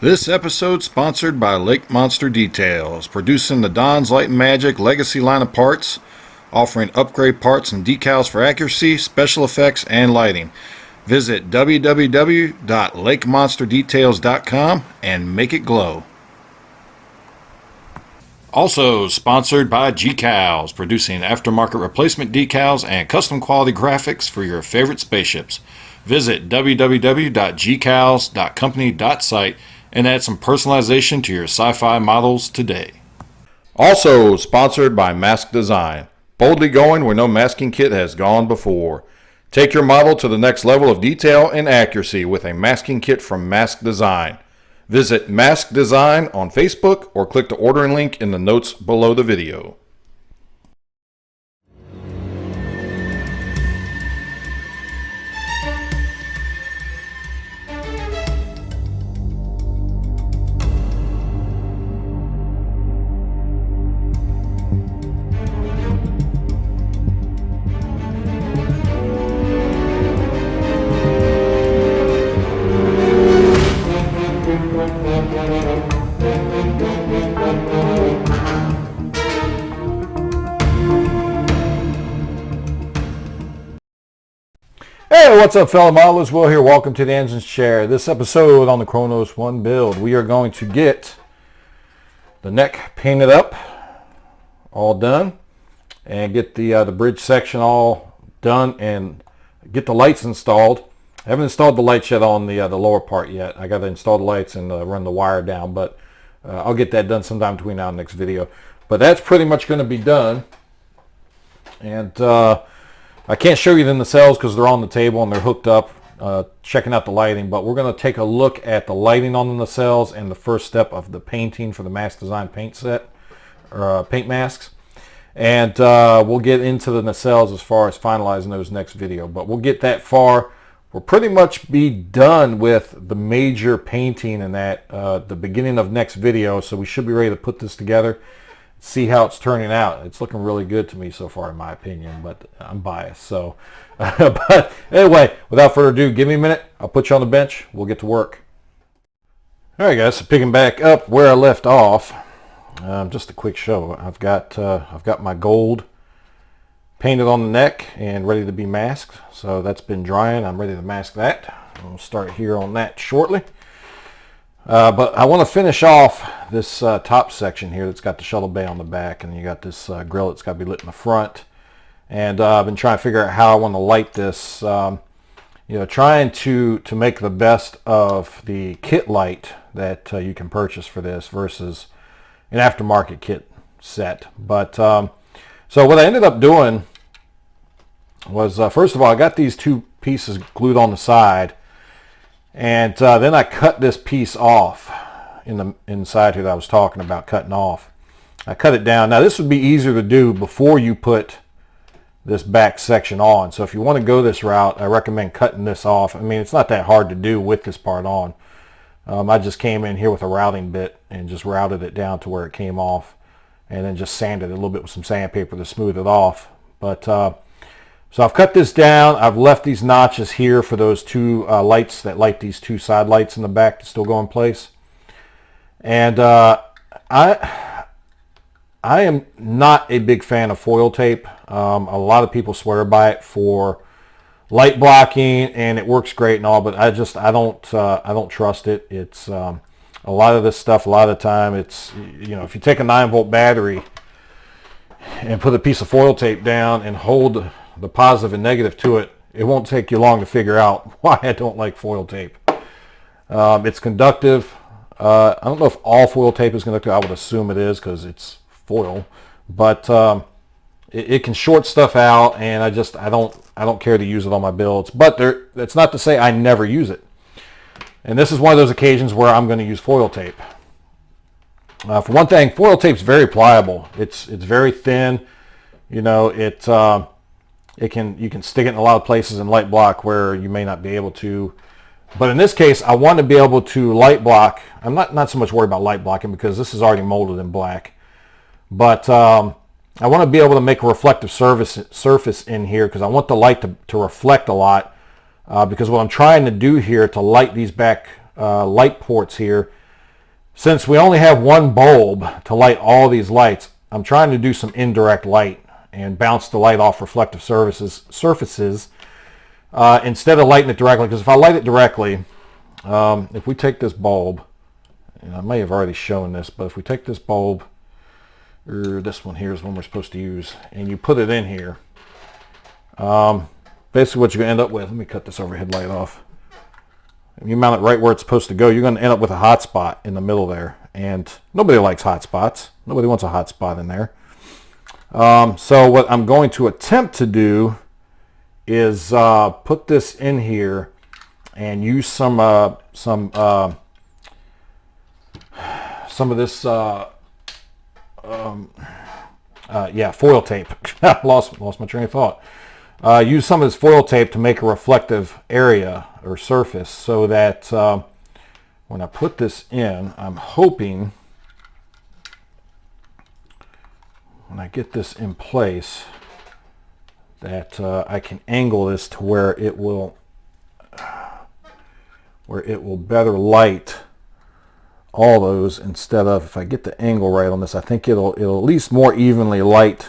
This episode sponsored by Lake Monster Details, producing the Don's Light and Magic Legacy line of parts, offering upgrade parts and decals for accuracy, special effects, and lighting. Visit www.lakemonsterdetails.com and make it glow. Also sponsored by GCals, producing aftermarket replacement decals and custom quality graphics for your favorite spaceships. Visit www.gcals.company.site and add some personalization to your sci-fi models today. Also sponsored by Mask Design, boldly going where no masking kit has gone before. Take your model to the next level of detail and accuracy with a masking kit from Mask Design. Visit Mask Design on Facebook or click the ordering link in the notes below the video. Hey, what's up, fellow modelers? Will here. Welcome to the Engine's Chair. This episode on the Kronos 1 build, we are going to get the neck painted up, all done, and get the bridge section all done, and get the lights installed. I haven't installed the lights yet on the lower part yet. I got to install the lights and run the wire down, but I'll get that done sometime between now and next video. But that's pretty much going to be done, and I can't show you the nacelles because they're on the table and they're hooked up, checking out the lighting, but we're going to take a look at the lighting on the nacelles and the first step of the painting for the Mask Design paint set, or paint masks. And we'll get into the nacelles as far as finalizing those next video, but we'll get that far. We'll pretty much be done with the major painting and that the beginning of next video, so we should be ready to put this together, see how it's turning out. It's looking really good to me so far, in my opinion, but I'm biased. So, but anyway, without further ado, give me a minute. I'll put you on the bench. We'll get to work. All right, guys. So picking back up where I left off, just a quick show. I've got my gold painted on the neck and ready to be masked. So that's been drying. I'm ready to mask that. I'll start here on that shortly. But I want to finish off this top section here that's got the shuttle bay on the back, and you got this grill that's got to be lit in the front. And I've been trying to figure out how I want to light this. Trying to make the best of the kit light that you can purchase for this versus an aftermarket kit set. But so what I ended up doing was, first of all, I got these two pieces glued on the side. And then I cut this piece off in the inside here that I was talking about cutting off. I cut it down. Now this would be easier to do before you put this back section on. So if you want to go this route, I recommend cutting this off. I mean, it's not that hard to do with this part on. I just came in here with a routing bit and just routed it down to where it came off, and then just sanded it a little bit with some sandpaper to smooth it off. But so I've cut this down. I've left these notches here for those two lights that light these two side lights in the back to still go in place. And I am not a big fan of foil tape. A lot of people swear by it for light blocking, and it works great and all, but I don't trust it. It's a lot of this stuff. A lot of the time, it's if you take a 9-volt battery and put a piece of foil tape down and hold the positive and negative to it, it won't take you long to figure out why I don't like foil tape. It's conductive. I don't know if all foil tape is conductive. I would assume it is because it's foil, but it can short stuff out, and I don't care to use it on my builds. But that's not to say I never use it. And this is one of those occasions where I'm going to use foil tape. For one thing, foil tape's very pliable. It's very thin. You can stick it in a lot of places in light block where you may not be able to. But in this case, I want to be able to light block. I'm not so much worried about light blocking because this is already molded in black. But I want to be able to make a reflective surface in here because I want the light to reflect a lot. Because what I'm trying to do here to light these back light ports here since we only have one bulb to light all these lights, I'm trying to do some indirect light and bounce the light off reflective surfaces instead of lighting it directly. Because if I light it directly, if we take this bulb, and I may have already shown this, but if we take this bulb, or this one here is one we're supposed to use, and you put it in here, basically what you're going to end up with, let me cut this overhead light off. If you mount it right where it's supposed to go, you're going to end up with a hot spot in the middle there. And nobody likes hot spots. Nobody wants a hot spot in there. So what I'm going to attempt to do is put this in here and use some of this foil tape. lost my train of thought. Use some of this foil tape to make a reflective area or surface, so that when I put this in, I'm hoping when I get this in place that I can angle this to where it will better light all those, instead of, if I get the angle right on this, I think it'll at least more evenly light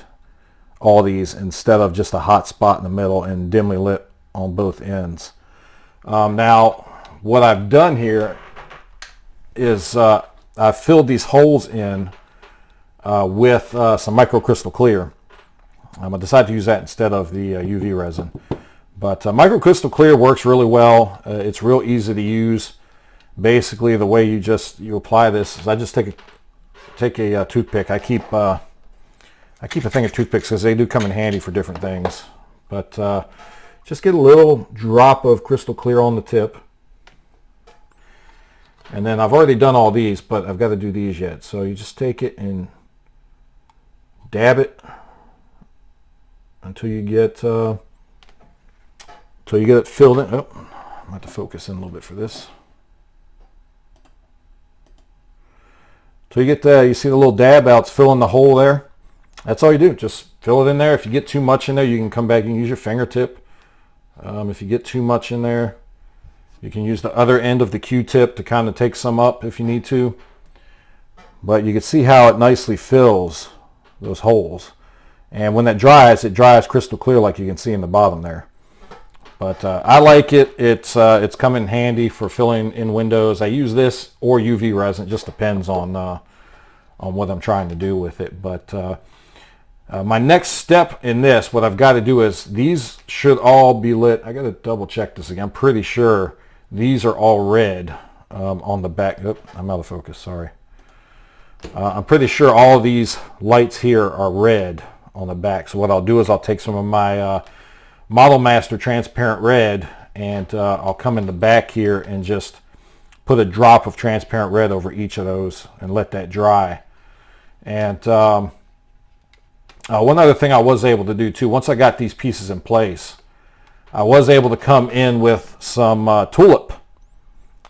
all these instead of just a hot spot in the middle and dimly lit on both ends. Now what I've done here is I've filled these holes in with some microcrystal clear. I decided to use that instead of the UV resin, but microcrystal clear works really well. It's real easy to use. Basically the way you apply this is I just take a toothpick. I keep a thing of toothpicks because they do come in handy for different things. But just get a little drop of crystal clear on the tip. And then I've already done all these, but I've got to do these yet. So you just take it and dab it until you get it filled in. Oh, I'm going to have to focus in a little bit for this. So you get you see the little dab out, it's filling the hole there. That's all you do, just fill it in there. If you get too much in there, you can come back and use your fingertip. If you get too much in there, you can use the other end of the Q-tip to kind of take some up if you need to. But you can see how it nicely fills those holes. And when that dries, it dries crystal clear like you can see in the bottom there. But I like it. It's come in handy for filling in windows. I use this or UV resin. It just depends on what I'm trying to do with it. But my next step in this, what I've got to do is, these should all be lit. I got to double check this again. I'm pretty sure these are all red on the back. Oop, I'm out of focus, sorry. I'm pretty sure all of these lights here are red on the back. So what I'll do is I'll take some of my Model Master transparent red, and I'll come in the back here and just put a drop of transparent red over each of those and let that dry. And one other thing I was able to do too, once I got these pieces in place, I was able to come in with some tulip.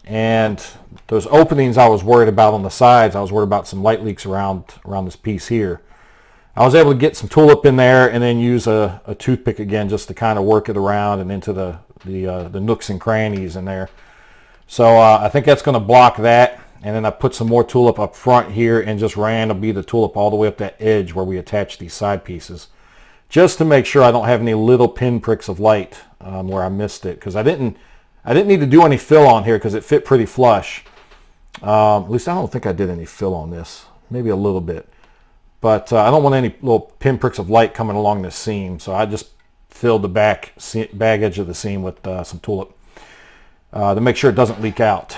And those openings I was worried about on the sides, I was worried about some light leaks around this piece here. I was able to get some tulip in there and then use a toothpick again just to kind of work it around and into the nooks and crannies in there. So I think that's going to block that. And then I put some more tulip up front here and just ran a bead of tulip all the way up that edge where we attach these side pieces, just to make sure I don't have any little pinpricks of light where I missed it, because I didn't need to do any fill on here because it fit pretty flush. At least I don't think I did any fill on this, maybe a little bit. But I don't want any little pinpricks of light coming along this seam, so I just filled the bag edge of the seam with some tulip to make sure it doesn't leak out.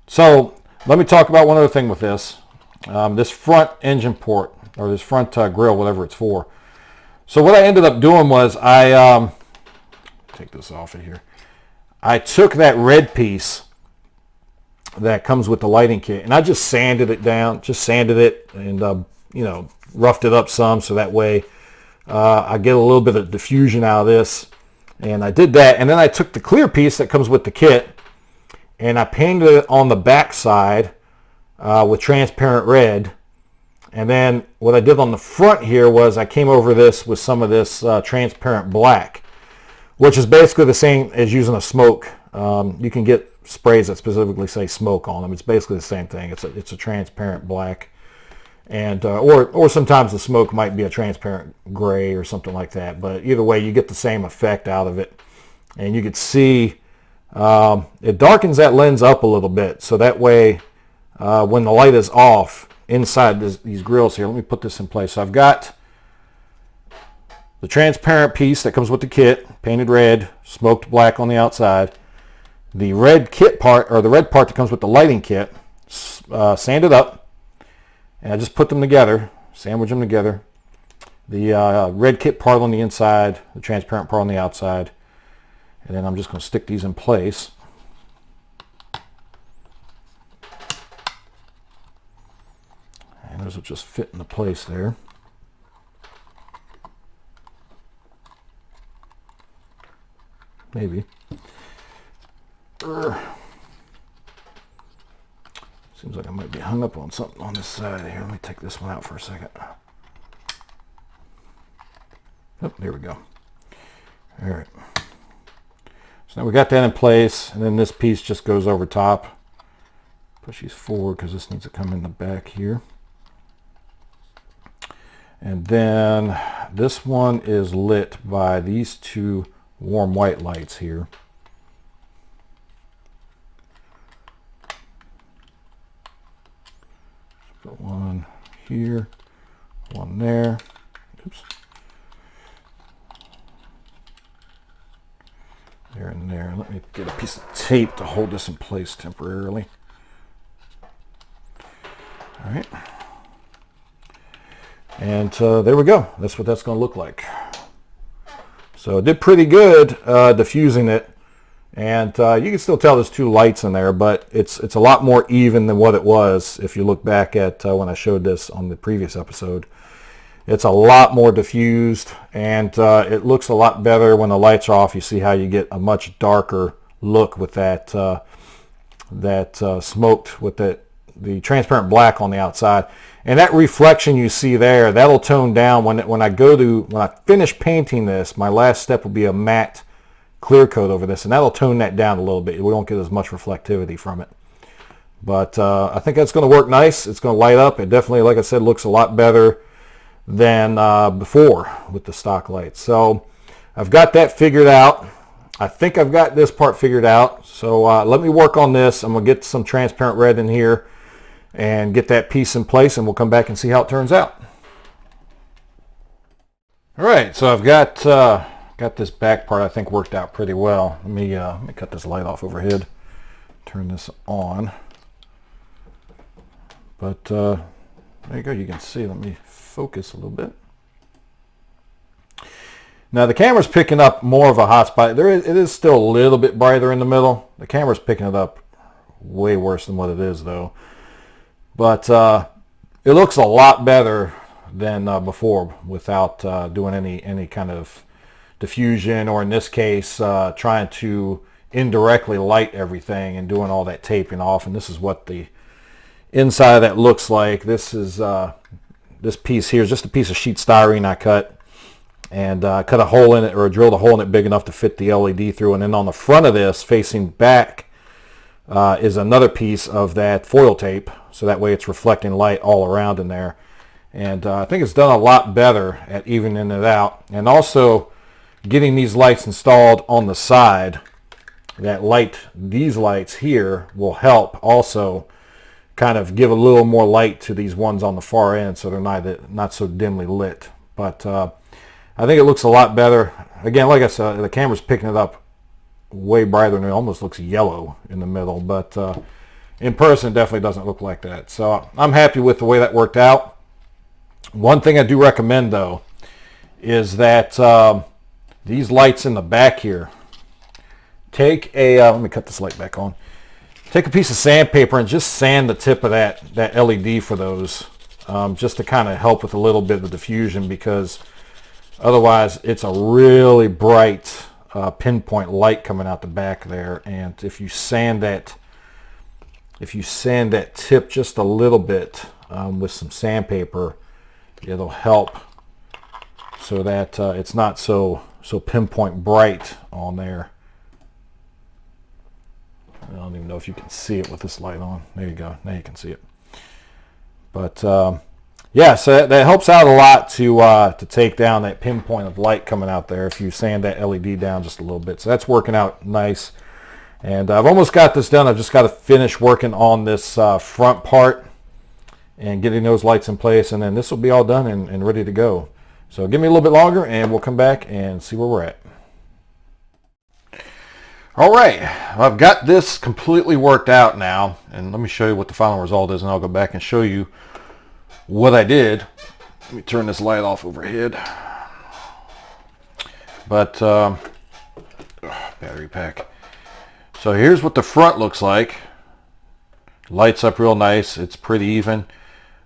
So let me talk about one other thing with this. This front engine port, or this front grill, whatever it's for. So what I ended up doing was take this off of here. I took that red piece that comes with the lighting kit, and I just sanded it down, and roughed it up some, so that way I get a little bit of diffusion out of this. And I did that, and then I took the clear piece that comes with the kit and I painted it on the back side with transparent red. And then what I did on the front here was I came over this with some of this transparent black, which is basically the same as using a smoke. You can get sprays that specifically say smoke on them. It's basically the same thing. It's a transparent black, and or sometimes the smoke might be a transparent gray or something like that. But either way, you get the same effect out of it, and you can see it darkens that lens up a little bit, so that way when the light is off inside these grills here. Let me put this in place. So I've got the transparent piece that comes with the kit, painted red, smoked black on the outside. The red kit part, or the red part that comes with the lighting kit, sanded up, and I just put them together, sandwich them together. The red kit part on the inside, the transparent part on the outside, and then I'm just going to stick these in place. And those will just fit into place there. Maybe. Seems like I might be hung up on something on this side here. Let me take this one out for a second. Oh, there we go. All right. So now we got that in place, and then this piece just goes over top. Push these forward because this needs to come in the back here. And then this one is lit by these two warm white lights here. Put one here, one there. Oops. There and there. Let me get a piece of tape to hold this in place temporarily. All right. And there we go. That's what that's going to look like. So it did pretty good diffusing it. And you can still tell there's two lights in there, but it's a lot more even than what it was if you look back at when I showed this on the previous episode. It's a lot more diffused, and it looks a lot better when the lights are off. You see how you get a much darker look with that smoked with the transparent black on the outside. And that reflection you see there, that'll tone down when I finish painting this. My last step will be a matte clear coat over this, and that'll tone that down a little bit. We won't get as much reflectivity from it. But I think that's going to work nice. It's going to light up. It definitely, like I said, looks a lot better than before with the stock lights. So I've got that figured out. I think I've got this part figured out. So let me work on this. I'm going to get some transparent red in here and get that piece in place, and we'll come back and see how it turns out. All right, so I've got this back part I think worked out pretty well. Let me cut this light off overhead, turn this on. But there you go, you can see. Let me focus a little bit. Now the camera's picking up more of a hot spot. It is still a little bit brighter in the middle. The camera's picking it up way worse than what it is though. But it looks a lot better than before without doing any kind of diffusion, or in this case trying to indirectly light everything and doing all that taping off. And this is what the inside of that looks like. This is this piece here is just a piece of sheet styrene I cut, and cut a hole in it, or drilled a hole in it big enough to fit the LED through. And then on the front of this, facing back, is another piece of that foil tape, so that way it's reflecting light all around in there. And I think it's done a lot better at evening it out. And also getting these lights installed on the side, these lights here will help also kind of give a little more light to these ones on the far end, so they're not so dimly lit. But I think it looks a lot better. Again, like I said, the camera's picking it up way brighter, and it almost looks yellow in the middle. But in person, it definitely doesn't look like that. So I'm happy with the way that worked out. One thing I do recommend, though, is that these lights in the back here, take a, let me cut this light back on. Take a piece of sandpaper and just sand the tip of that LED for those, just to kind of help with a little bit of diffusion, because otherwise it's a really bright pinpoint light coming out the back there. And if you sand that tip just a little bit with some sandpaper, it'll help so that it's not so pinpoint bright on there. I don't even know if you can see it with this light on. There you go. Now you can see it. But yeah, so that helps out a lot to take down that pinpoint of light coming out there if you sand that LED down just a little bit. So that's working out nice. And I've almost got this done. I've just got to finish working on this front part and getting those lights in place, and then this will be all done and ready to go. So give me a little bit longer and we'll come back and see where we're at. All right, I've got this completely worked out now, and let me show you what the final result is, and I'll go back and show you what I did. Let me turn this light off overhead. But battery pack. So here's what the front looks like. Lights up real nice. It's pretty even.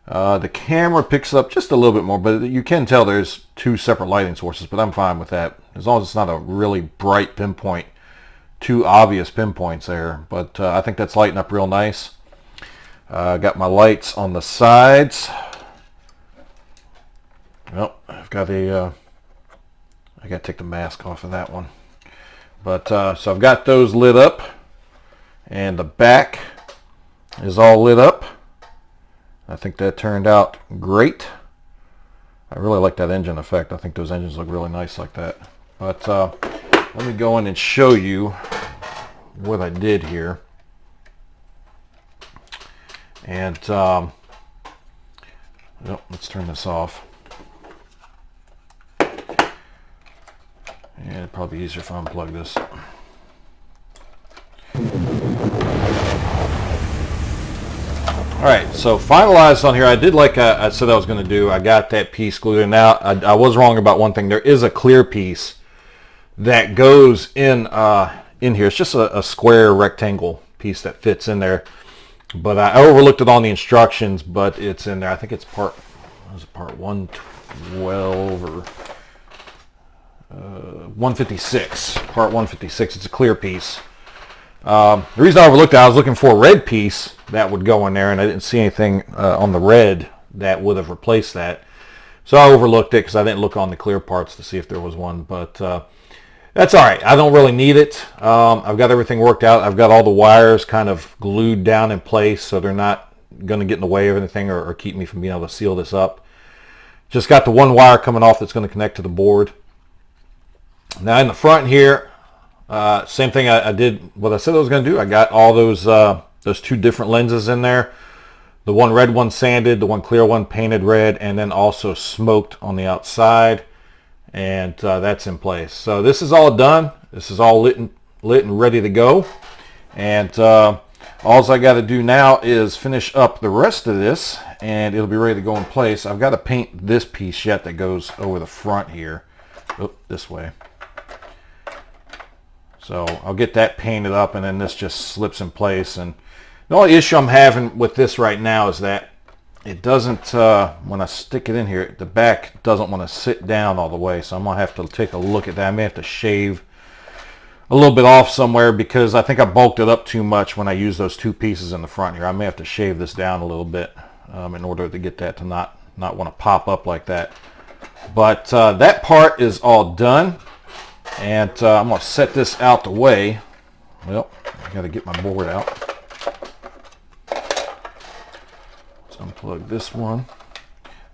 The camera picks up just a little bit more, but you can tell there's two separate lighting sources, but I'm fine with that. As long as it's not a really bright pinpoint, two obvious pinpoints there. But I think that's lighting up real nice. Got my lights on the sides. Well, I've got I got to take the mask off of that one. But so I've got those lit up, and the back is all lit up. I think that turned out great. I really like that engine effect. I think those engines look really nice like that. But let me go in and show you what I did here. And let's turn this off. And it'd probably be easier if I unplug this. Alright, so finalized on here. I did like I said I was going to do. I got that piece glued in. Now, I was wrong about one thing. There is a clear piece that goes in here. It's just a square rectangle piece that fits in there. But I overlooked it on the instructions, but it's in there. I think it's part 112 or 156. Part 156. It's a clear piece. The reason I overlooked it, I was looking for a red piece that would go in there, and I didn't see anything on the red that would have replaced that. So I overlooked it because I didn't look on the clear parts to see if there was one. But that's all right. I don't really need it. I've got everything worked out. I've got all the wires kind of glued down in place so they're not going to get in the way of anything or keep me from being able to seal this up. Just got the one wire coming off that's going to connect to the board. Now in the front here, same thing. I did what I said I was going to do. I got all those two different lenses in there. The one red one sanded, the one clear one painted red, and then also smoked on the outside. And that's in place. So this is all done. This is all lit and ready to go. And all I got to do now is finish up the rest of this, and it'll be ready to go in place. I've got to paint this piece yet that goes over the front here. Oh, this way. So I'll get that painted up, and then this just slips in place. And the only issue I'm having with this right now is that it doesn't, when I stick it in here, the back doesn't want to sit down all the way. So I'm going to have to take a look at that. I may have to shave a little bit off somewhere because I think I bulked it up too much when I use those two pieces in the front here. I may have to shave this down a little bit in order to get that to not want to pop up like that. But that part is all done. And I'm going to set this out the way. Well, I got to get my board out. Let's unplug this one.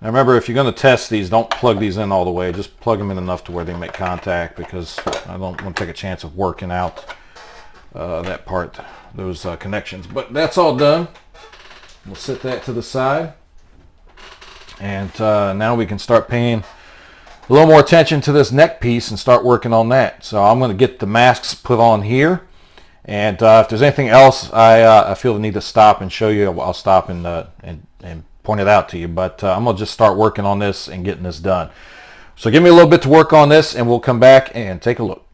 Now remember, if you're going to test these, don't plug these in all the way. Just plug them in enough to where they make contact, because I don't want to take a chance of working out that part, those connections. But that's all done. We'll set that to the side. And now we can start paying a little more attention to this neck piece and start working on that. So I'm going to get the masks put on here, and if there's anything else I feel the need to stop and show you, I'll stop and point it out to you. But I'm going to just start working on this and getting this done. So give me a little bit to work on this, and we'll come back and take a look.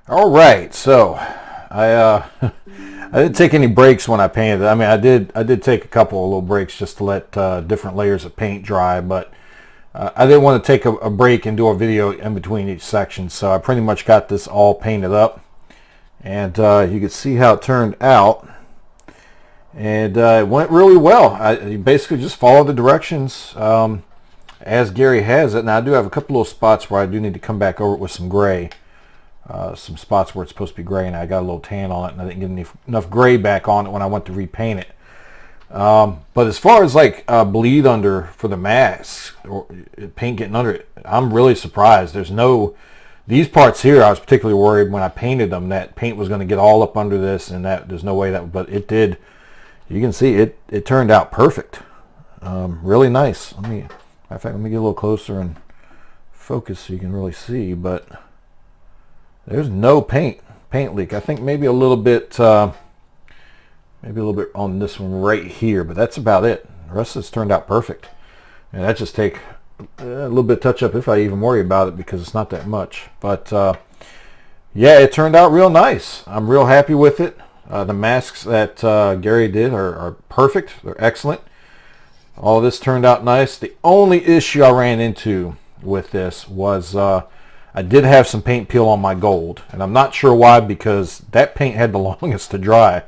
All right, so I didn't take any breaks when I painted. I mean, I did take a couple of little breaks just to let different layers of paint dry, but I didn't want to take a break and do a video in between each section, so I pretty much got this all painted up, and you can see how it turned out, and it went really well. You basically just follow the directions as Gary has it. Now I do have a couple little spots where I do need to come back over it with some gray, some spots where it's supposed to be gray, and I got a little tan on it, and I didn't get enough gray back on it when I went to repaint it. But as far as like bleed under for the mask or paint getting under it, I'm really surprised. These parts here, I was particularly worried when I painted them that paint was going to get all up under this, and that there's no way that, but it did. You can see it turned out perfect. Really nice. In fact, let me get a little closer and focus so you can really see, but there's no paint leak. I think maybe a little bit on this one right here, but that's about it. The rest of this turned out perfect. And that just take a little bit of touch up if I even worry about it, because it's not that much. But yeah, it turned out real nice. I'm real happy with it. The masks that Gary did are perfect. They're excellent. All this turned out nice. The only issue I ran into with this was I did have some paint peel on my gold, and I'm not sure why, because that paint had the longest to dry.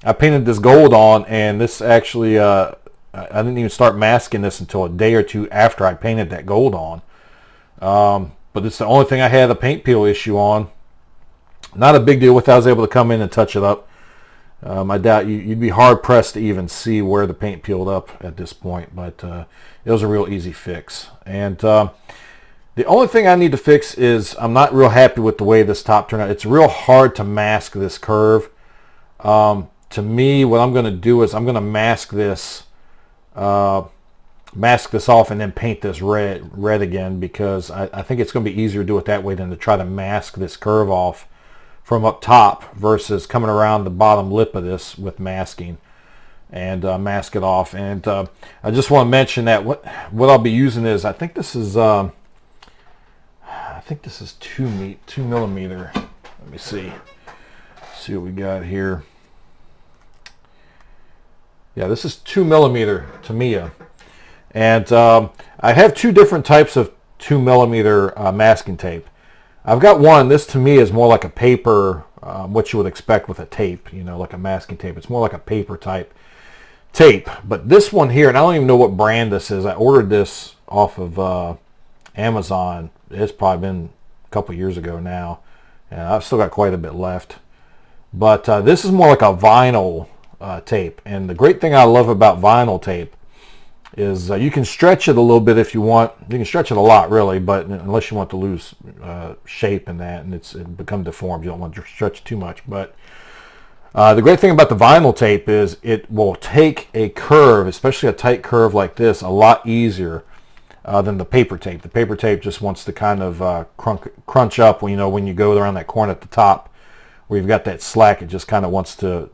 I painted this gold on, and this actually, I didn't even start masking this until a day or two after I painted that gold on. But it's the only thing I had a paint peel issue on. Not a big deal with that. I was able to come in and touch it up. I doubt you'd be hard pressed to even see where the paint peeled up at this point, but it was a real easy fix. And the only thing I need to fix is I'm not real happy with the way this top turned out. It's real hard to mask this curve. To me, what I'm going to do is I'm going to mask this off and then paint this red again, because I think it's going to be easier to do it that way than to try to mask this curve off from up top versus coming around the bottom lip of this with masking and mask it off. And I just want to mention that what I'll be using is, I think this is 2 millimeter. Let me see what we got here. Yeah, this is 2 millimeter Tamiya, and I have two different types of 2 millimeter masking tape. I've got one. This to me is more like a paper, what you would expect with a tape, like a masking tape. It's more like a paper type tape. But this one here, and I don't even know what brand this is. I ordered this off of Amazon. It's probably been a couple years ago now, and I've still got quite a bit left. But this is more like a vinyl tape, and the great thing I love about vinyl tape is you can stretch it a little bit if you want. You can stretch it a lot, really, but unless you want to lose shape in that, and it become deformed, you don't want to stretch too much. But the great thing about the vinyl tape is it will take a curve, especially a tight curve like this, a lot easier than the paper tape. The paper tape just wants to kind of crunch up when you go around that corner at the top where you've got that slack. It just kind of wants to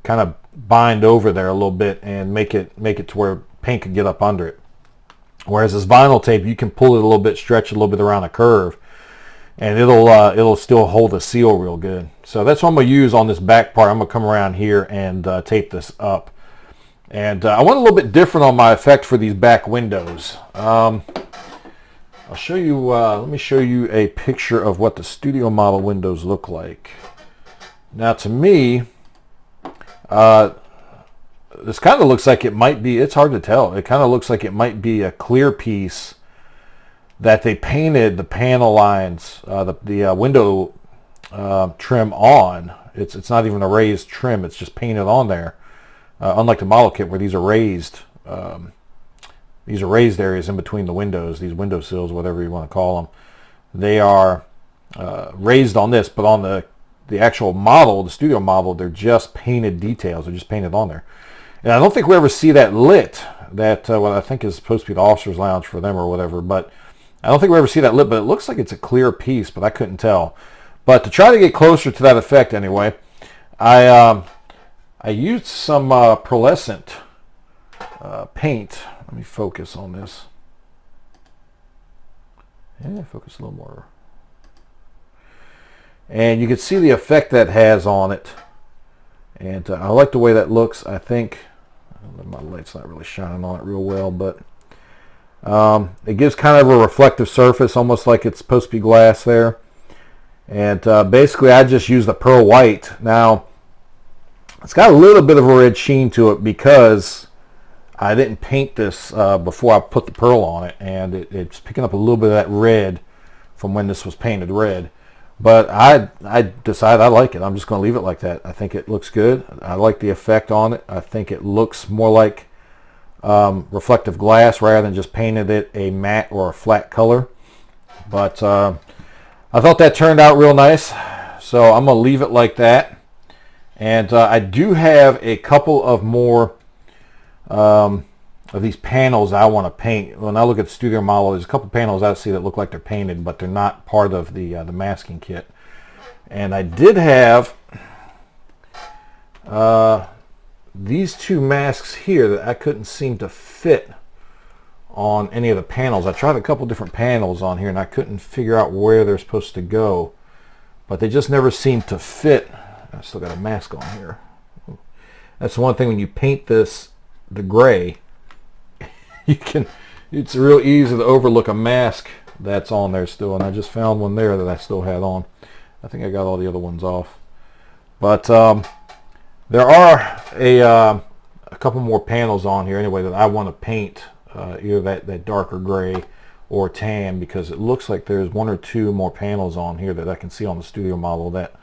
kind of bind over there a little bit and make it to where paint could get up under it. Whereas this vinyl tape, you can pull it a little bit, stretch it a little bit around a curve, and it'll still hold a seal real good. So that's what I'm going to use on this back part. I'm going to come around here and tape this up. And I went a little bit different on my effect for these back windows. I'll show you, let me show you a picture of what the studio model windows look like. Now to me, this kind of looks like it might be, it's hard to tell. It kind of looks like it might be a clear piece that they painted the panel lines, the window trim on. It's not even a raised trim, it's just painted on there. Unlike the model kit where these are raised areas in between the windows, these window sills, whatever you want to call them. They are raised on this, but on the actual model, the studio model, they're just painted details. They're just painted on there. And I don't think we ever see that lit, that what I think is supposed to be the officer's lounge for them or whatever, but I don't think we ever see that lit, but it looks like it's a clear piece, but I couldn't tell. But to try to get closer to that effect anyway, I used some pearlescent paint. Let me focus on this. Yeah, focus a little more. And you can see the effect that has on it. And I like the way that looks. I think my light's not really shining on it real well, but it gives kind of a reflective surface, almost like it's supposed to be glass there. And basically I just use the pearl white. Now it's got a little bit of a red sheen to it because I didn't paint this before I put the pearl on it, and it's picking up a little bit of that red from when this was painted red. But I decided I like it. I'm just going to leave it like that. I think it looks good. I like the effect on it. I think it looks more like reflective glass rather than just painted it a matte or a flat color. But I thought that turned out real nice. So I'm going to leave it like that. And I do have a couple of more of these panels I want to paint. When I look at the studio model, there's a couple panels I see that look like they're painted, but they're not part of the masking kit. And I did have these two masks here that I couldn't seem to fit on any of the panels. I tried a couple different panels on here and I couldn't figure out where they're supposed to go, but they just never seemed to fit. I still got a mask on here. That's the one thing when you paint this the gray, it's real easy to overlook a mask that's on there still, and I just found one there that I still had on. I think I got all the other ones off. But there are a couple more panels on here anyway that I want to paint either that darker gray or tan, because it looks like there's one or two more panels on here that I can see on the studio model that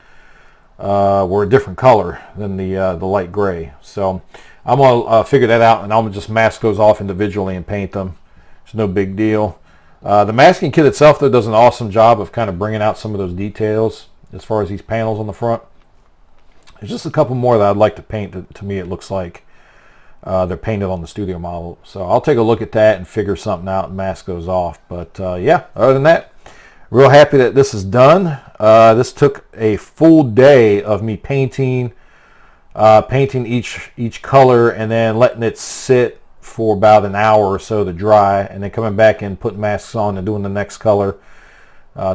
were a different color than the light gray. So I'm going to figure that out, and I'm going to just mask those off individually and paint them. It's no big deal. The masking kit itself, though, does an awesome job of kind of bringing out some of those details as far as these panels on the front. There's just a couple more that I'd like to paint that to me it looks like they're painted on the studio model. So I'll take a look at that and figure something out and mask those off. But yeah, other than that, real happy that this is done. This took a full day of me painting each color and then letting it sit for about an hour or so to dry, and then coming back and putting masks on and doing the next color.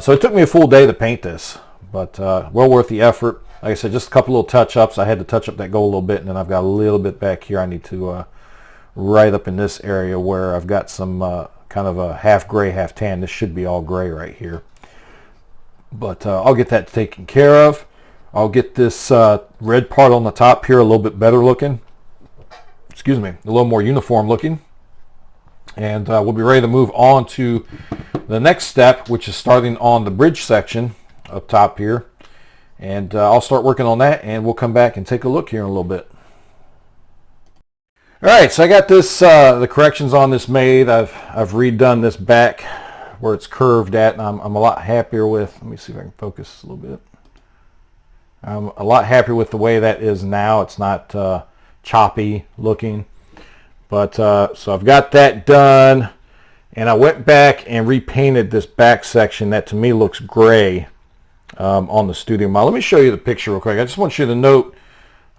So it took me a full day to paint this, but well worth the effort. Like I said, just a couple little touch-ups. I had to touch up that gold a little bit, and then I've got a little bit back here I need to right up in this area where I've got some kind of a half gray, half tan. This should be all gray right here. But I'll get that taken care of. I'll get this red part on the top here a little bit better looking. Excuse me, a little more uniform looking. And we'll be ready to move on to the next step, which is starting on the bridge section up top here. And I'll start working on that, and we'll come back and take a look here in a little bit. All right, so I got this the corrections on this made. I've redone this back where it's curved at, and I'm a lot happier with. Let me see if I can focus a little bit. I'm a lot happier with the way that is now. It's not choppy looking, but so I've got that done, and I went back and repainted this back section that to me looks gray on the studio model. Let me show you the picture real quick. I just want you to note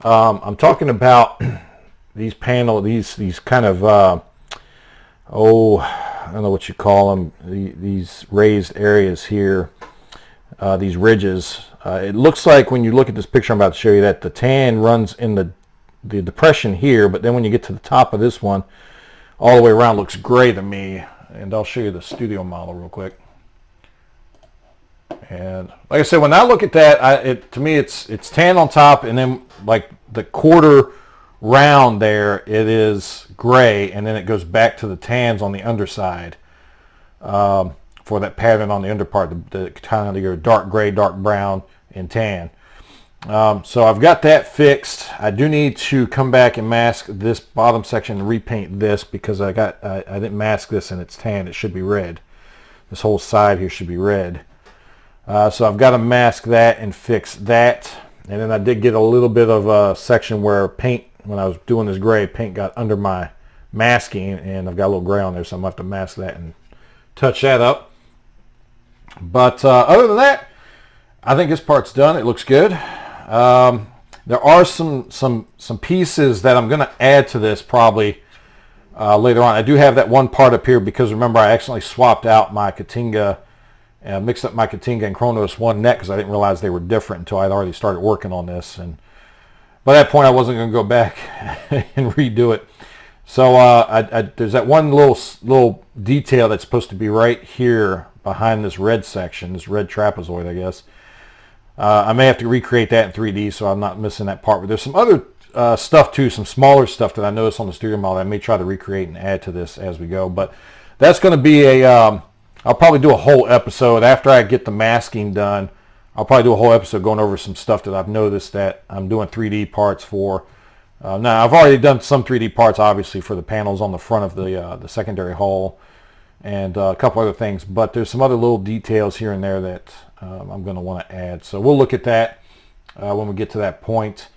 I'm talking about these these kind of I don't know what you call them, these raised areas here, these ridges. It looks like when you look at this picture I'm about to show you that the tan runs in the depression here, but then when you get to the top of this one, all the way around looks gray to me. And I'll show you the studio model real quick. And like I said, when I look at that, to me it's tan on top, and then like the quarter round there, it is gray, and then it goes back to the tans on the underside for that pattern on the underpart, the kind of your dark gray, dark brown, and tan. So I've got that fixed. I do need to come back and mask this bottom section and repaint this, because I didn't mask this and it's tan. It should be red. This whole side here should be red. So I've got to mask that and fix that. And then I did get a little bit of a section where paint, when I was doing this gray, paint got under my masking, and I've got a little gray on there, so I'm going to have to mask that and touch that up. But other than that, I think this part's done. It looks good. There are some pieces that I'm going to add to this probably later on. I do have that one part up here because remember I accidentally swapped out my Katinga, mixed up my Katinga and Kronos one neck because I didn't realize they were different until I'd already started working on this. And by that point I wasn't going to go back and redo it. So there's that one little detail that's supposed to be right here behind this red section, this red trapezoid, I guess. I may have to recreate that in 3D, so I'm not missing that part. But there's some other stuff too, some smaller stuff that I noticed on the studio model that I may try to recreate and add to this as we go. But that's going to be a I'll probably do a whole episode after I get the masking done. I'll probably do a whole episode going over some stuff that I've noticed that I'm doing 3D parts for. Now, I've already done some 3D parts, obviously, for the panels on the front of the secondary hull and a couple other things. But there's some other little details here and there that I'm going to want to add. So we'll look at that when we get to that point.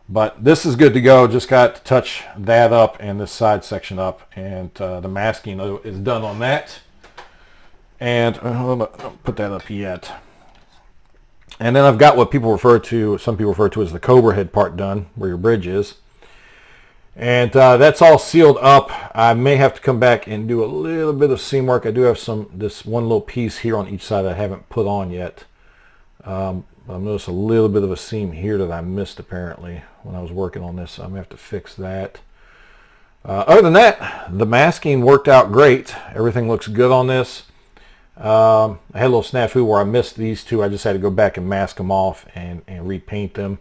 But this is good to go. Just got to touch that up and this side section up. And the masking is done on that. And don't put that up yet. And then I've got what some people refer to as the Cobra head part done, where your bridge is. And that's all sealed up. I may have to come back and do a little bit of seam work. I do have this one little piece here on each side that I haven't put on yet. I've noticed a little bit of a seam here that I missed apparently when I was working on this. So I'm going to have to fix that. Other than that, the masking worked out great. Everything looks good on this. I had a little snafu where I missed these two. I just had to go back and mask them off and repaint them.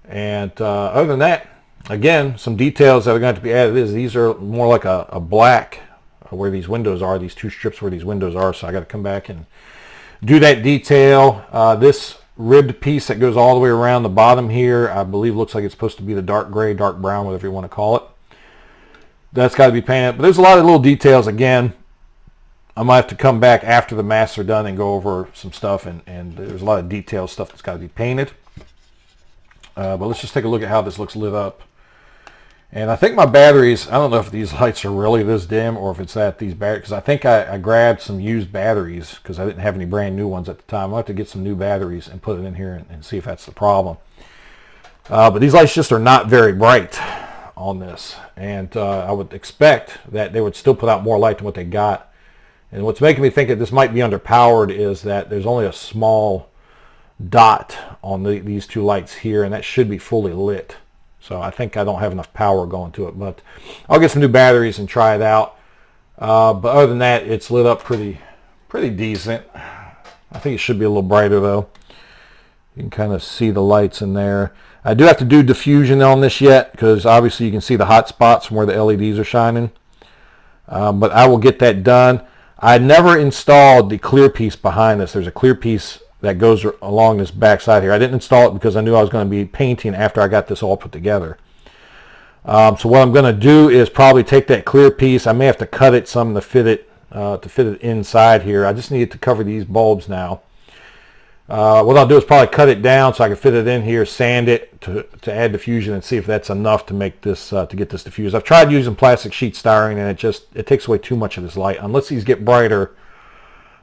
And other than that, again, some details that are going to be added these are more like a black where these windows are, these two strips where these windows are. So I got to come back and do that detail. This ribbed piece that goes all the way around the bottom here, I believe looks like it's supposed to be the dark gray, dark brown, whatever you want to call it. That's got to be painted. But there's a lot of little details. Again, I might have to come back after the masks are done and go over some stuff, and there's a lot of detailed stuff that's got to be painted. But let's just take a look at how this looks lit up. And I think my batteries, I don't know if these lights are really this dim or if it's that these batteries, because I think I grabbed some used batteries because I didn't have any brand new ones at the time. I'll have to get some new batteries and put it in here and see if that's the problem. But these lights just are not very bright on this. And I would expect that they would still put out more light than what they got. And what's making me think that this might be underpowered is that there's only a small dot on these two lights here, and that should be fully lit. So I think I don't have enough power going to it, but I'll get some new batteries and try it out. But other than that, it's lit up pretty decent. I think it should be a little brighter though. You can kind of see the lights in there. I do have to do diffusion on this yet because obviously you can see the hot spots from where the LEDs are shining. But I will get that done. I never installed the clear piece behind this. There's a clear piece that goes along this back side here. I didn't install it because I knew I was going to be painting after I got this all put together. So what I'm going to do is probably take that clear piece. I may have to cut it some to fit it inside here. I just need to cover these bulbs now. What I'll do is probably cut it down so I can fit it in here, sand it to add diffusion, and see if that's enough to make this to get this diffused. I've tried using plastic sheet styrene, and it takes away too much of this light unless these get brighter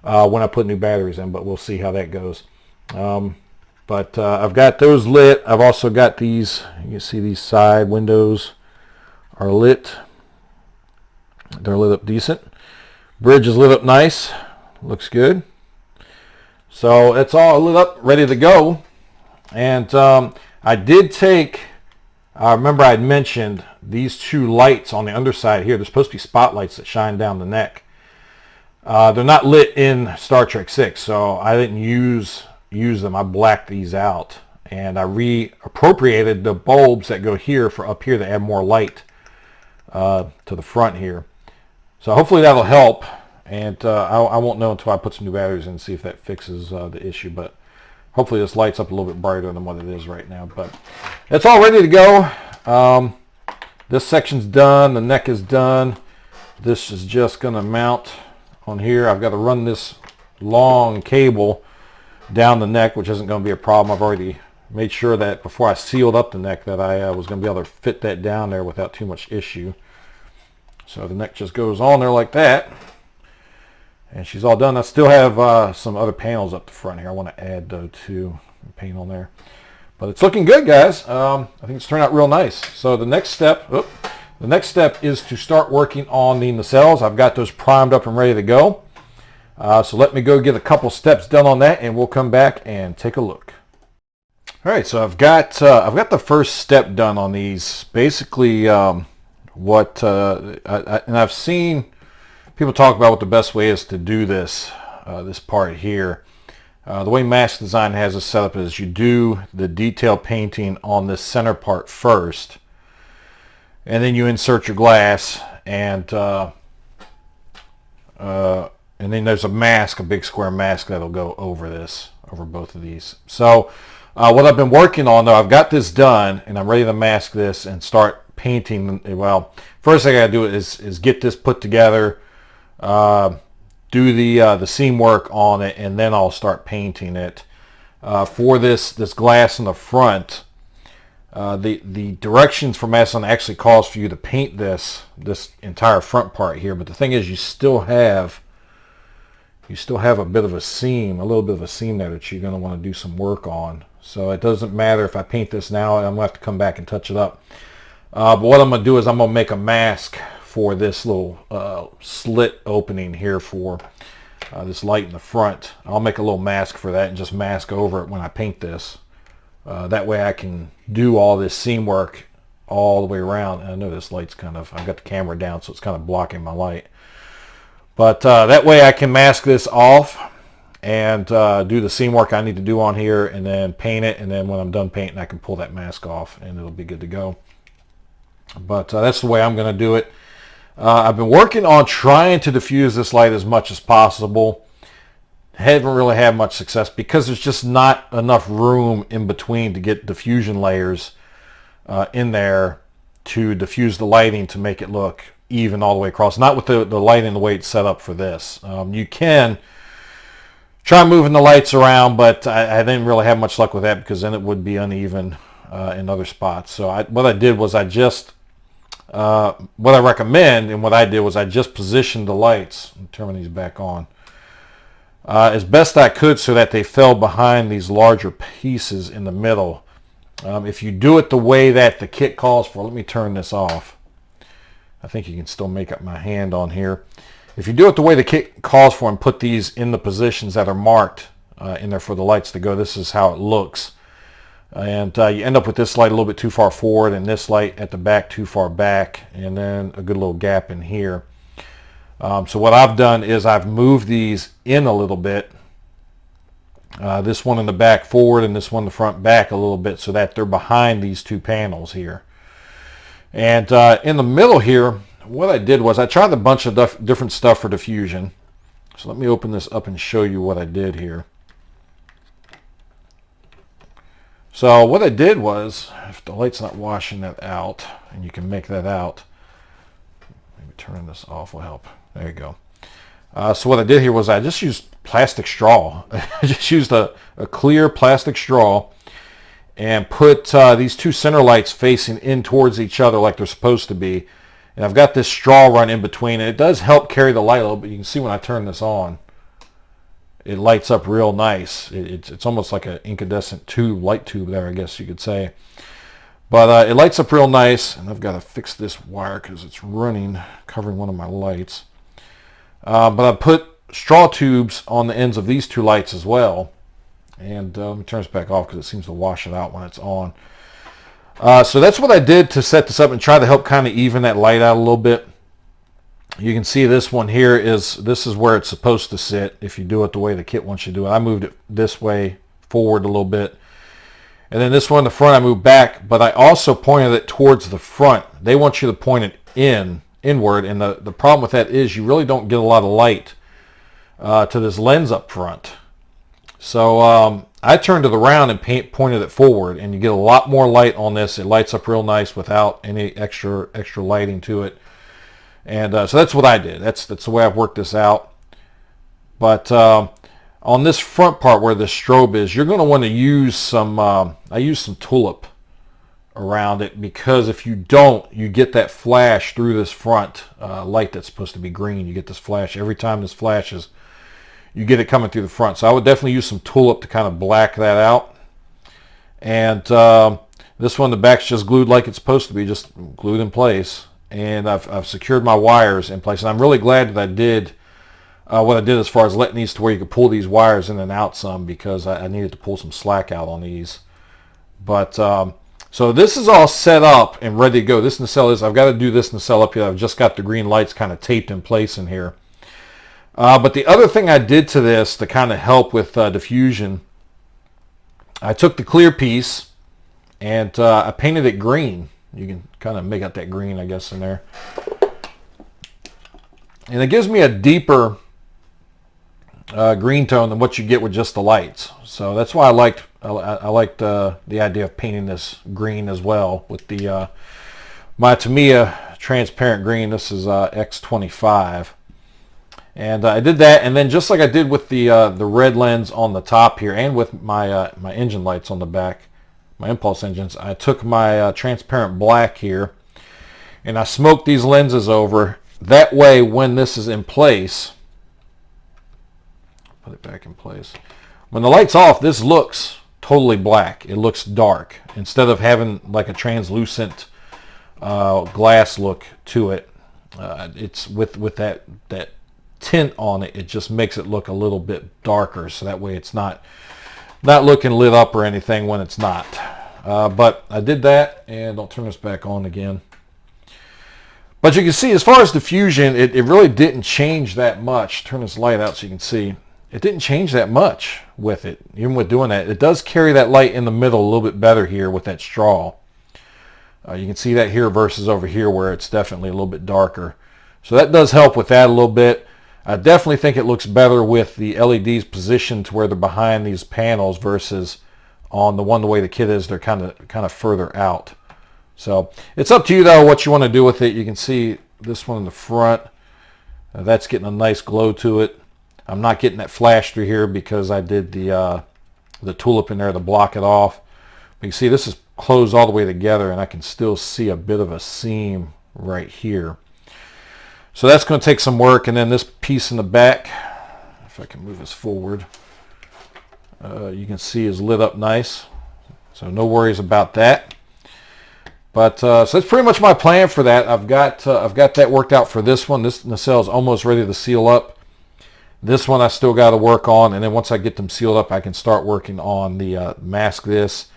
when I put new batteries in. But we'll see how that goes. But I've got those lit. I've also got these. You can see these side windows are lit. They're lit up decent. Bridge is lit up nice. Looks good. So it's all lit up, ready to go. And I did take, I remember I'd mentioned these two lights on the underside here. They're supposed to be spotlights that shine down the neck. They're not lit in Star Trek 6, so I didn't use them. I blacked these out. And I reappropriated the bulbs that go here for up here to add more light to the front here. So hopefully that'll help. And I won't know until I put some new batteries in and see if that fixes the issue. But hopefully this lights up a little bit brighter than what it is right now. But it's all ready to go. This section's done. The neck is done. This is just going to mount on here. I've got to run this long cable down the neck, which isn't going to be a problem. I've already made sure that before I sealed up the neck that I was going to be able to fit that down there without too much issue. So the neck just goes on there like that. And she's all done. I still have some other panels up the front here I want to add though too, paint on there. But it's looking good, guys. I think it's turned out real nice. So the next step is to start working on the nacelles. I've got those primed up and ready to go. So let me go get a couple steps done on that, and we'll come back and take a look. All right, so I've got the first step done on these. Basically, and I've seen people talk about what the best way is to do this this part here. The way Mask Design has it set up is you do the detail painting on this center part first, and then you insert your glass and And then there's a mask, a big square mask that'll go over this, over both of these. So what I've been working on, though, I've got this done, and I'm ready to mask this and start painting. Well, first thing I got to do is get this put together, do the seam work on it, and then I'll start painting it. For this glass in the front, the directions for masking actually calls for you to paint this entire front part here. But the thing is, you still have a bit of a seam, a little bit of a seam there that you're going to want to do some work on. So it doesn't matter if I paint this now. I'm going to have to come back and touch it up. But what I'm going to do is I'm going to make a mask for this little slit opening here for this light in the front. I'll make a little mask for that and just mask over it when I paint this. That way I can do all this seam work all the way around. And I know this light's I've got the camera down, so it's kind of blocking my light. But that way I can mask this off and do the seam work I need to do on here, and then paint it. And then when I'm done painting, I can pull that mask off and it'll be good to go. But that's the way I'm going to do it. I've been working on trying to diffuse this light as much as possible. Haven't really had much success because there's just not enough room in between to get diffusion layers in there to diffuse the lighting to make it look even all the way across. Not with the lighting the way it's set up for this. You can try moving the lights around, but I didn't really have much luck with that because then it would be uneven in other spots. So what I did was what I recommend and what I did was I just positioned the lights. I'm turning these back on. As best I could so that they fell behind these larger pieces in the middle. If you do it the way that the kit calls for, let me turn this off. I think you can still make up my hand on here. If you do it the way the kit calls for and put these in the positions that are marked in there for the lights to go, this is how it looks. And you end up with this light a little bit too far forward and this light at the back too far back, and then a good little gap in here. So what I've done is I've moved these in a little bit. This one in the back forward and this one in the front back a little bit so that they're behind these two panels here. And in the middle here, what I did was I tried a bunch of different stuff for diffusion. So let me open this up and show you what I did here. So what I did was, if the light's not washing that out, and you can make that out, maybe turning this off will help. There you go. So what I did here was I just used plastic straw. I just used a clear plastic straw and put these two center lights facing in towards each other like they're supposed to be. And I've got this straw run in between, and it does help carry the light a little bit. You can see when I turn this on, it lights up real nice. It's almost like an incandescent tube, light tube there, I guess you could say. But it lights up real nice, and I've got to fix this wire because it's running, covering one of my lights. But I put straw tubes on the ends of these two lights as well. And let me turn this back off because it seems to wash it out when it's on. So that's what I did to set this up and try to help kind of even that light out a little bit. You can see this one here this is where it's supposed to sit if you do it the way the kit wants you to do it. I moved it this way forward a little bit. And then this one in the front I moved back, but I also pointed it towards the front. They want you to point it inward, and the problem with that is you really don't get a lot of light to this lens up front. So I turned it around and pointed it forward, and you get a lot more light on this. It lights up real nice without any extra lighting to it. And so that's what I did. That's the way I've worked this out. But on this front part where the strobe is, you're going to want to use some, I use some tulip around it, because if you don't, you get that flash through this front light that's supposed to be green. You get this flash every time this flashes. You get it coming through the front. So I would definitely use some tulip to kind of black that out. And this one, the back's just glued like it's supposed to be, just glued in place. And I've secured my wires in place. And I'm really glad that I did what I did as far as letting these to where you could pull these wires in and out some, because I needed to pull some slack out on these. But so this is all set up and ready to go. This nacelle is, I've got to do this nacelle up here. I've just got the green lights kind of taped in place in here. But the other thing I did to this to kind of help with diffusion, I took the clear piece and I painted it green. You can kind of make out that green, I guess, in there. And it gives me a deeper green tone than what you get with just the lights. So that's why I liked the idea of painting this green as well with the my Tamiya transparent green. This is X25, and I did that, and then just like I did with the red lens on the top here, and with my my engine lights on the back, my impulse engines, I took my transparent black here, and I smoked these lenses over. That way, when this is in place, put it back in place. When the light's off, this looks totally black. It looks dark. Instead of having like a translucent glass look to it, it's with that tint on it. It just makes it look a little bit darker. So that way, it's not looking lit up or anything when it's not. But I did that, and I'll turn this back on again. But you can see, as far as diffusion, it really didn't change that much. Turn this light out so you can see. It didn't change that much with it, even with doing that. It does carry that light in the middle a little bit better here with that straw. You can see that here versus over here where it's definitely a little bit darker. So that does help with that a little bit. I definitely think it looks better with the LEDs positioned to where they're behind these panels versus on the way the kit is, they're kind of further out. So it's up to you though what you want to do with it. You can see this one in the front. That's getting a nice glow to it. I'm not getting that flash through here because I did the tulip in there to block it off. But you see this is closed all the way together, and I can still see a bit of a seam right here. So that's going to take some work. And then this piece in the back, if I can move this forward, you can see is lit up nice. So no worries about that. But so that's pretty much my plan for that. I've got that worked out for this one. This nacelle is almost ready to seal up. This one I still got to work on, and then once I get them sealed up, I can start working on the mask this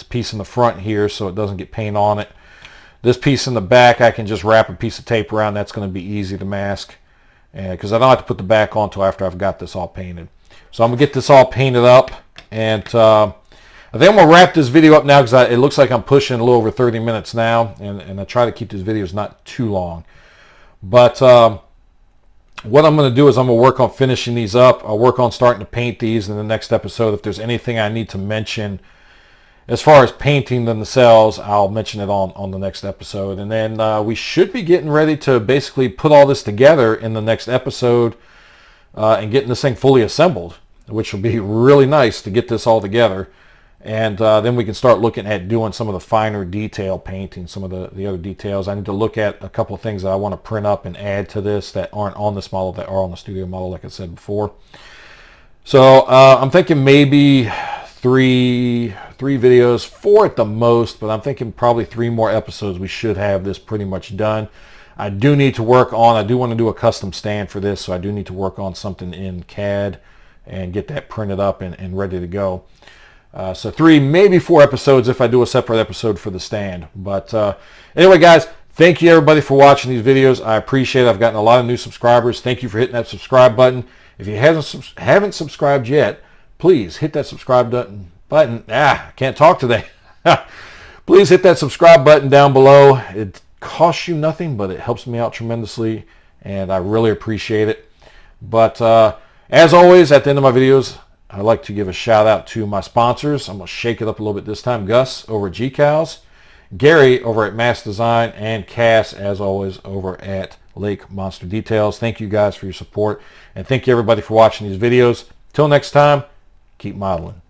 piece in the front here so it doesn't get paint on it. This piece in the back, I can just wrap a piece of tape around. That's going to be easy to mask, because I don't have to put the back on until after I've got this all painted. So I'm going to get this all painted up, and I think I'm going to wrap this video up now because it looks like I'm pushing a little over 30 minutes now, and I try to keep these videos not too long. But what I'm going to do is I'm going to work on finishing these up. I'll work on starting to paint these in the next episode. If there's anything I need to mention as far as painting the nacelles, I'll mention it on the next episode. And then we should be getting ready to basically put all this together in the next episode and getting this thing fully assembled, which will be really nice to get this all together. And then we can start looking at doing some of the finer detail painting, some of the other details. I need to look at a couple of things that I want to print up and add to this that aren't on this model, that are on the studio model, like I said before. So I'm thinking maybe three videos, 4 at the most, but I'm thinking probably 3 more episodes. We should have this pretty much done. I do need to work on, I do want to do a custom stand for this, so I do need to work on something in CAD and get that printed up and ready to go. So 3, maybe 4 episodes if I do a separate episode for the stand. But anyway, guys, thank you everybody for watching these videos. I appreciate it. I've gotten a lot of new subscribers. Thank you for hitting that subscribe button. If you haven't subscribed yet, please hit that subscribe button. I can't talk today. Please hit that subscribe button down below. It costs you nothing, but it helps me out tremendously, and I really appreciate it. But as always, at the end of my videos, I'd like to give a shout out to my sponsors. I'm going to shake it up a little bit this time. Gus over at GCals, Gary over at Mass Design, and Cass, as always, over at Lake Monster Details. Thank you guys for your support, and thank you everybody for watching these videos. Till next time, keep modeling.